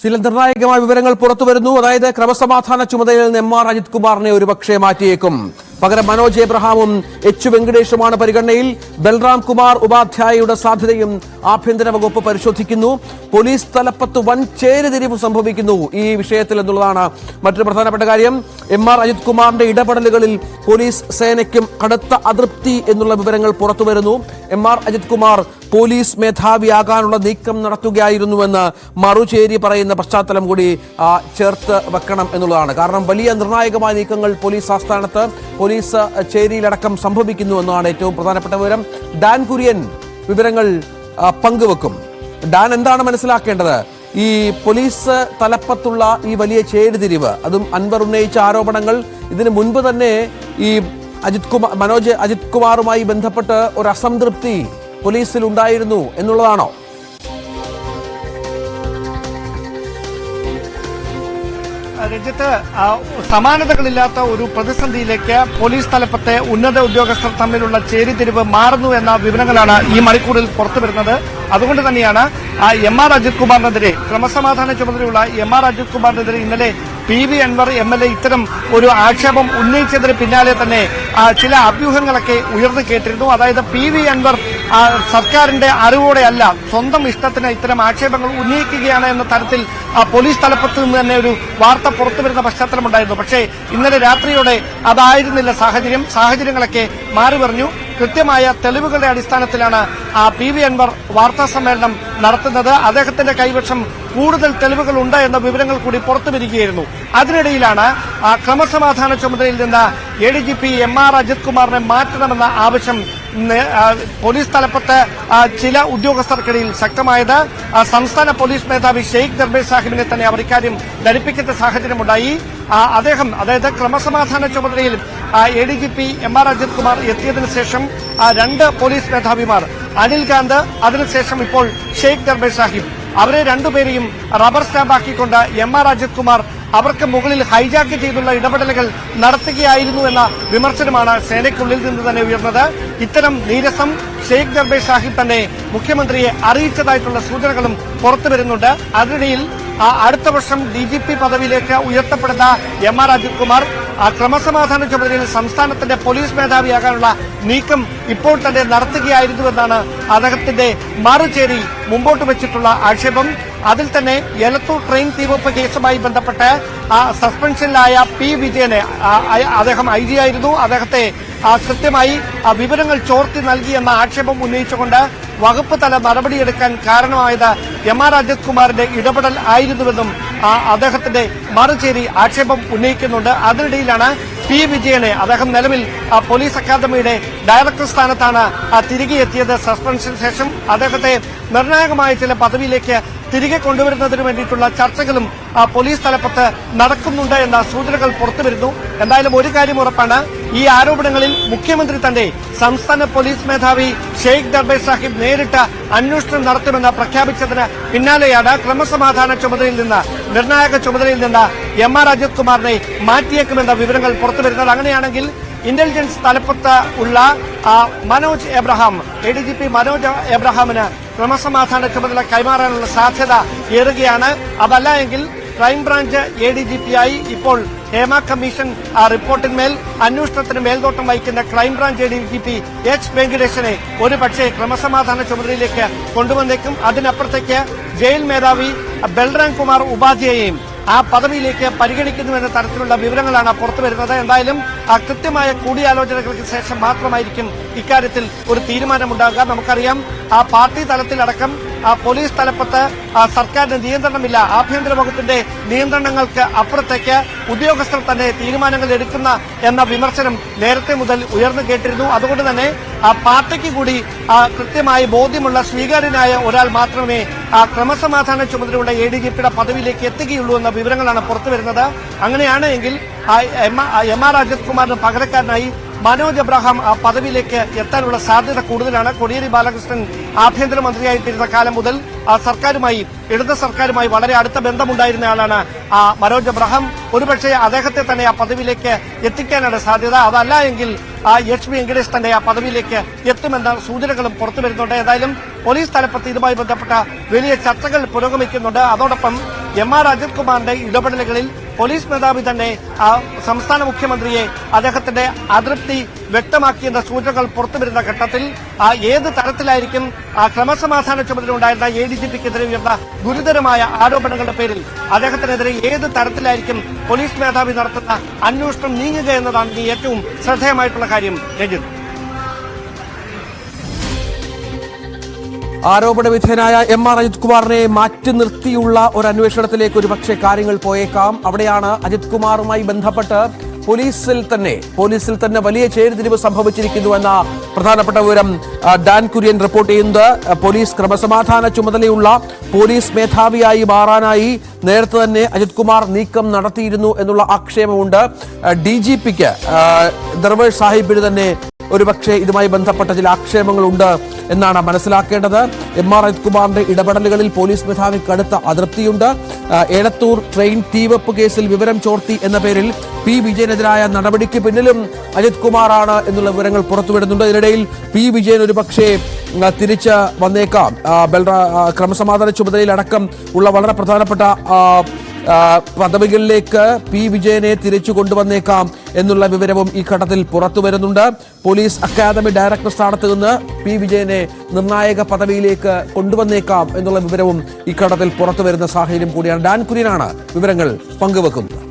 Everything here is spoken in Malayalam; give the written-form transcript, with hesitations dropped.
ചില നിർണായകമായ വിവരങ്ങൾ പുറത്തുവരുന്നു. അതായത് ക്രമസമാധാന ചുമതലയിൽ നിന്ന് എം ആർ അജിത് കുമാറിനെ ഒരുപക്ഷെ മാറ്റിയേക്കും. പകരം മനോജ് എബ്രഹാമും എച്ച് വെങ്കടേഷുമാണ് പരിഗണനയിൽ. ബൽറാം കുമാർ ഉപാധ്യായയുടെ സാധ്യതയും ആഭ്യന്തര വകുപ്പ് പരിശോധിക്കുന്നു. പോലീസ് തലപ്പത്ത് വൻ ചേരിതിരിവ് സംഭവിക്കുന്നു ഈ വിഷയത്തിൽ എന്നുള്ളതാണ് മറ്റൊരു പ്രധാനപ്പെട്ട കാര്യം. എം ആർ അജിത് കുമാറിന്റെ ഇടപെടലുകളിൽ പോലീസ് സേനയ്ക്കും കടുത്ത അതൃപ്തി എന്നുള്ള വിവരങ്ങൾ പുറത്തുവരുന്നു. M R Ajith Kumar police മേധാവിയാകാനുള്ള നീക്കം നടത്തുകയായിരുന്നുവെന്ന് മറുചേരി പറയുന്ന പശ്ചാത്തലം കൂടി ചേർത്ത് വെക്കണം എന്നുള്ളതാണ്. കാരണം വലിയ നിർണായകമായ നീക്കങ്ങൾ പോലീസ് ആസ്ഥാനത്ത്, പോലീസ് ചേരിയിലടക്കം സംഭവിക്കുന്നു എന്നാണ് ഏറ്റവും പ്രധാനപ്പെട്ട വിവരം. ഡാൻ കുര്യൻ വിവരങ്ങൾ പങ്കുവെക്കും. ഡാൻ, എന്താണ് മനസ്സിലാക്കേണ്ടത്? ഈ പോലീസ് തലപ്പത്തുള്ള ഈ വലിയ ചേരിതിരിവ്, അതും അൻവർ ഉന്നയിച്ച ആരോപണങ്ങൾ, ഇതിനു മുൻപ് തന്നെ ഈ മനോജ് അജിത് കുമാറുമായി ബന്ധപ്പെട്ട് ഒരു അസംതൃപ്തി പോലീസിൽ ഉണ്ടായിരുന്നു എന്നുള്ളതാണോ? രഞ്ജിത്ത്, സമാനതകളില്ലാത്ത ഒരു പ്രതിസന്ധിയിലേക്ക് പോലീസ് തലപ്പത്തെ ഉന്നത ഉദ്യോഗസ്ഥർ തമ്മിലുള്ള ചേരിതിരിവ് മാറുന്നു എന്ന വിവരങ്ങളാണ് ഈ മണിക്കൂറിൽ പുറത്തുവരുന്നത്. അതുകൊണ്ട് തന്നെയാണ് എം ആർ അജിത് കുമാറിനെതിരെ, ക്രമസമാധാന ചുമതലയുള്ള എം ആർ അജിത് കുമാറിനെതിരെ ഇന്നലെ പി വി അൻവർ MLA ഇത്തരം ഒരു ആക്ഷേപം ഉന്നയിച്ചതിന് പിന്നാലെ തന്നെ ചില അഭ്യൂഹങ്ങളൊക്കെ ഉയർന്നു കേട്ടിരുന്നു. അതായത് പി വി അൻവർ സർക്കാരിന്റെ അറിവോടെയല്ല, സ്വന്തം ഇഷ്ടത്തിന് ഇത്തരം ആക്ഷേപങ്ങൾ ഉന്നയിക്കുകയാണ് എന്ന തരത്തിൽ പോലീസ് തലപ്പത്ത് നിന്ന് തന്നെ ഒരു വാർത്ത പുറത്തുവരുന്ന പശ്ചാത്തലമുണ്ടായിരുന്നു. പക്ഷേ ഇന്നലെ രാത്രിയോടെ അതായിരുന്നില്ല സാഹചര്യങ്ങളൊക്കെ മാറി പറഞ്ഞു. കൃത്യമായ തെളിവുകളുടെ അടിസ്ഥാനത്തിലാണ് പി വി അൻവർ വാർത്താ സമ്മേളനം നടത്തുന്നത്. അദ്ദേഹത്തിന്റെ കൈവശം കൂടുതൽ തെളിവുകളുണ്ട് എന്ന വിവരങ്ങൾ കൂടി പുറത്തുവരികയായിരുന്നു. അതിനിടയിലാണ് ക്രമസമാധാന ചുമതലയിൽ നിന്ന് ADGP എം ആർ അജിത് കുമാറിനെ മാറ്റണമെന്ന ആവശ്യം പോലീസ് തലപ്പത്ത് ചില ഉദ്യോഗസ്ഥർക്കിടയിൽ ശക്തമായത്. സംസ്ഥാന പോലീസ് മേധാവി ഷെയ്ഖ് ദർബേർ സാഹിബിനെ തന്നെ അവർ ഇക്കാര്യം ധരിപ്പിക്കുന്ന സാഹചര്യമുണ്ടായി. അതായത് ക്രമസമാധാന ചുമതലയിൽ ADGP M R Ajith Kumar എത്തിയതിനു ശേഷം രണ്ട് പോലീസ് മേധാവിമാർ, അനിൽ കാന്ത്, അതിനുശേഷം ഇപ്പോൾ ഷെയ്ഖ് ദർബേർ സാഹിബ്, അവരെ രണ്ടുപേരെയും റബ്ബർ സ്റ്റാമ്പാക്കിക്കൊണ്ട് എം ആർ അജിത് കുമാർ അവർക്ക് മുകളിൽ ഹൈജാക്ക് ചെയ്തുള്ള ഇടപെടലുകൾ നടത്തുകയായിരുന്നു എന്ന വിമർശനമാണ് സേനയ്ക്കുള്ളിൽ നിന്ന് തന്നെ ഉയർന്നത്. ഇത്തരം നീരസം ഷെയ്ഖ് ദർബേർ സാഹിബ് തന്നെ മുഖ്യമന്ത്രിയെ അറിയിച്ചതായിട്ടുള്ള സൂചനകളും പുറത്തുവരുന്നുണ്ട്. അതിനിടയിൽ അടുത്ത വർഷം DGP പദവിയിലേക്ക് ഉയർത്തപ്പെടുന്ന എം ആർ അജിത് കുമാർ ക്രമസമാധാന ചുമതലയിൽ സംസ്ഥാനത്തിന്റെ പോലീസ് മേധാവിയാകാനുള്ള നീക്കം ഇപ്പോൾ തന്നെ നടത്തുകയായിരുന്നുവെന്നാണ് അദ്ദേഹത്തിന്റെ മറുചേരി മുമ്പോട്ട് വെച്ചിട്ടുള്ള ആക്ഷേപം. അതിൽ തന്നെ എലത്തൂർ ട്രെയിൻ തീവെപ്പ് കേസുമായി ബന്ധപ്പെട്ട് സസ്പെൻഷനിലായ P വിജയനെ, അദ്ദേഹം IG ആയിരുന്നു, അദ്ദേഹത്തെ കൃത്യമായി വിവരങ്ങൾ ചോർത്തി നൽകിയെന്ന ആക്ഷേപം ഉന്നയിച്ചുകൊണ്ട് വകുപ്പ് തല നടപടിയെടുക്കാൻ കാരണമായത് എം ആർ അജിത് കുമാറിന്റെ ഇടപെടൽ ആയിരുന്നുവെന്നും അദ്ദേഹത്തിന്റെ മറുചേരി ആക്ഷേപം ഉന്നയിക്കുന്നുണ്ട്. അതിനിടയിലാണ് P വിജയനെ, അദ്ദേഹം നിലവിൽ പോലീസ് അക്കാദമിയുടെ ഡയറക്ടർ സ്ഥാനത്താണ് തിരികെ എത്തിയത്. സസ്പെൻഷന് ശേഷം അദ്ദേഹത്തെ നിർണായകമായ ചില പദവിയിലേക്ക് തിരികെ കൊണ്ടുവരുന്നതിന് വേണ്ടിയിട്ടുള്ള ചർച്ചകളും പോലീസ് തലപ്പത്ത് നടക്കുന്നുണ്ട് എന്ന സൂചനകൾ പുറത്തുവരുന്നു. എന്തായാലും ഒരു കാര്യം ഉറപ്പാണ്, ഈ ആരോപണങ്ങളിൽ മുഖ്യമന്ത്രി തന്റെ സംസ്ഥാന പോലീസ് മേധാവി ഷെയ്ഖ് ദർബേർ സാഹിബ് നേരിട്ട് അന്വേഷണം നടത്തുമെന്ന് പ്രഖ്യാപിച്ചതിന് പിന്നാലെയാണ് ക്രമസമാധാന ചുമതലയിൽ നിന്ന്, നിർണായക ചുമതലയിൽ നിന്ന് എം ആർ അജിത് കുമാറിനെ മാറ്റിയേക്കുമെന്ന വിവരങ്ങൾ പുറത്തുവരുന്നത്. അങ്ങനെയാണെങ്കിൽ ഇന്റലിജൻസ് തലപ്പത്ത് ഉള്ള മനോജ് എബ്രഹാം, ADGP മനോജ് എബ്രഹാമിന് ക്രമസമാധാന ചുമതല കൈമാറാനുള്ള സാധ്യത ഏറുകയാണ്. അതല്ല എങ്കിൽ ക്രൈംബ്രാഞ്ച് ADGP-യായി ഇപ്പോൾ ഹേമ കമ്മീഷൻ റിപ്പോർട്ടിന്മേൽ അന്വേഷണത്തിന് മേൽനോട്ടം വഹിക്കുന്ന ക്രൈംബ്രാഞ്ച് ADGP എച്ച് വെങ്കടേഷനെ ഒരുപക്ഷെ ക്രമസമാധാന ചുമതലയിലേക്ക് കൊണ്ടുവന്നേക്കും. അതിനപ്പുറത്തേക്ക് ജയിൽ മേധാവി ബൽറാം കുമാർ ഉപാധ്യായയും ആ പദവിയിലേക്ക് പരിഗണിക്കുന്നുവെന്ന തരത്തിലുള്ള വിവരങ്ങളാണ് പുറത്തുവരുന്നത്. എന്തായാലും കൃത്യമായ കൂടിയാലോചനകൾക്ക് ശേഷം മാത്രമായിരിക്കും ഇക്കാര്യത്തിൽ ഒരു തീരുമാനമുണ്ടാകുക. നമുക്കറിയാം, പാർട്ടി തലത്തിലടക്കം പോലീസ് തലപ്പത്ത് സർക്കാരിന് നിയന്ത്രണമില്ല. ആഭ്യന്തര വകുപ്പിന്റെ നിയന്ത്രണങ്ങൾക്ക് അപ്പുറത്തേക്ക് ഉദ്യോഗസ്ഥർ തന്നെ തീരുമാനങ്ങൾ എടുക്കുന്ന എന്ന വിമർശനം നേരത്തെ മുതൽ ഉയർന്നു കേട്ടിരുന്നു. അതുകൊണ്ട് തന്നെ പാർട്ടിക്ക് കൂടി കൃത്യമായി ബോധ്യമുള്ള സ്വീകാര്യനായ ഒരാൾ മാത്രമേ ക്രമസമാധാന ചുമതലയുള്ള ADGP-യുടെ പദവിയിലേക്ക് എത്തുകയുള്ളൂ എന്ന വിവരങ്ങളാണ് പുറത്തുവരുന്നത്. അങ്ങനെയാണ് എങ്കിൽ എം ആർ അജിത് കുമാറിന് പകരക്കാരനായി മനോജ് എബ്രഹാം പദവിയിലേക്ക് എത്താനുള്ള സാധ്യത കൂടുതലാണ്. കോടിയേരി ബാലകൃഷ്ണൻ ആഭ്യന്തരമന്ത്രിയായിട്ടിരുന്ന കാലം മുതൽ സർക്കാരുമായി, ഇടത് സർക്കാരുമായി വളരെ അടുത്ത ബന്ധമുണ്ടായിരുന്ന ആളാണ് മനോജ് എബ്രഹാം. ഒരുപക്ഷെ അദ്ദേഹത്തെ തന്നെ ആ പദവിയിലേക്ക് എത്തിക്കാനാണ് സാധ്യത. അതല്ല എങ്കിൽ എച്ച് വെങ്കടേഷ് തന്നെ ആ പദവിയിലേക്ക് എത്തുമെന്ന സൂചനകളും പുറത്തുവരുന്നുണ്ട്. ഏതായാലും പോലീസ് തലപ്പത്ത് ഇതുമായി ബന്ധപ്പെട്ട വലിയ ചർച്ചകൾ പുരോഗമിക്കുന്നുണ്ട്. അതോടൊപ്പം MR അജിത് കുമാറിന്റെ ഇടപെടലുകളിൽ പോലീസ് മേധാവി തന്നെ സംസ്ഥാന മുഖ്യമന്ത്രിയെ അദ്ദേഹത്തിന്റെ അതൃപ്തി വ്യക്തമാക്കിയെന്ന സൂചനകൾ പുറത്തുവരുന്ന ഘട്ടത്തിൽ ഏത് തരത്തിലായിരിക്കും ക്രമസമാധാന ചുമതലയുണ്ടായിരുന്ന ADGPക്കെതിരെ ഉയർന്ന ഗുരുതരമായ ആരോപണങ്ങളുടെ പേരിൽ അദ്ദേഹത്തിനെതിരെ ഏത് തരത്തിലായിരിക്കും പോലീസ് മേധാവി നടത്തുന്ന അന്വേഷണം നീങ്ങുക എന്നതാണ് ഏറ്റവും ശ്രദ്ധേയമായിട്ടുള്ള കാര്യം. രഞ്ജിത്ത്, ആരോപണ വിധേയനായ MR അജിത് കുമാറിനെ മാറ്റി നിർത്തിയുള്ള ഒരു അന്വേഷണത്തിലേക്ക് ഒരുപക്ഷെ കാര്യങ്ങൾ പോയേക്കാം. അവിടെയാണ് അജിത് കുമാറുമായി ബന്ധപ്പെട്ട് പോലീസിൽ തന്നെ വലിയ ചേരിതിരിവ് സംഭവിച്ചിരിക്കുന്നു എന്ന പ്രധാനപ്പെട്ട വിവരം ഡാൻ കുര്യൻ റിപ്പോർട്ട് ചെയ്യുന്നത്. പോലീസ് ക്രമസമാധാന ചുമതലയുള്ള പോലീസ് മേധാവിയായി മാറാനായി നേരത്തെ തന്നെ അജിത് കുമാർ നീക്കം നടത്തിയിരുന്നു എന്നുള്ള ആക്ഷേപമുണ്ട്. DGPക്ക് ദർവേഷ് സാഹിബിന് തന്നെ ഒരുപക്ഷെ ഇതുമായി ബന്ധപ്പെട്ട ചില ആക്ഷേപങ്ങളുണ്ട് എന്നാണ് മനസ്സിലാക്കേണ്ടത്. MR അജിത് കുമാറിന്റെ ഇടപെടലുകളിൽ പോലീസ് മേധാവി കടുത്ത അതൃപ്തിയുണ്ട്. ഏലത്തൂർ ട്രെയിൻ തീവെപ്പ് കേസിൽ വിവരം ചോർത്തി എന്ന പേരിൽ P വിജയനെതിരായ നടപടിക്ക് പിന്നിലും അജിത് കുമാറാണ് എന്നുള്ള വിവരങ്ങൾ പുറത്തുവിടുന്നുണ്ട്. ഇതിനിടയിൽ P വിജയൻ ഒരുപക്ഷെ തിരിച്ച് വന്നേക്കാം. ക്രമസമാധാന ചുമതലയിൽ അടക്കം ഉള്ള വളരെ പ്രധാനപ്പെട്ട പദവികളിലേക്ക് P വിജയനെ തിരിച്ചു കൊണ്ടുവന്നേക്കാം എന്നുള്ള വിവരവും ഈ ഘട്ടത്തിൽ പുറത്തു വരുന്നുണ്ട്. പോലീസ് അക്കാദമി ഡയറക്ടർ സ്ഥാനത്ത് നിന്ന് P വിജയനെ നിർണായക പദവിയിലേക്ക് കൊണ്ടുവന്നേക്കാം എന്നുള്ള വിവരവും ഈ ഘട്ടത്തിൽ പുറത്തു വരുന്ന സാഹചര്യം കൂടിയാണ്. ഡാൻ കുര്യനാണ് വിവരങ്ങൾ പങ്കുവെക്കുന്നത്.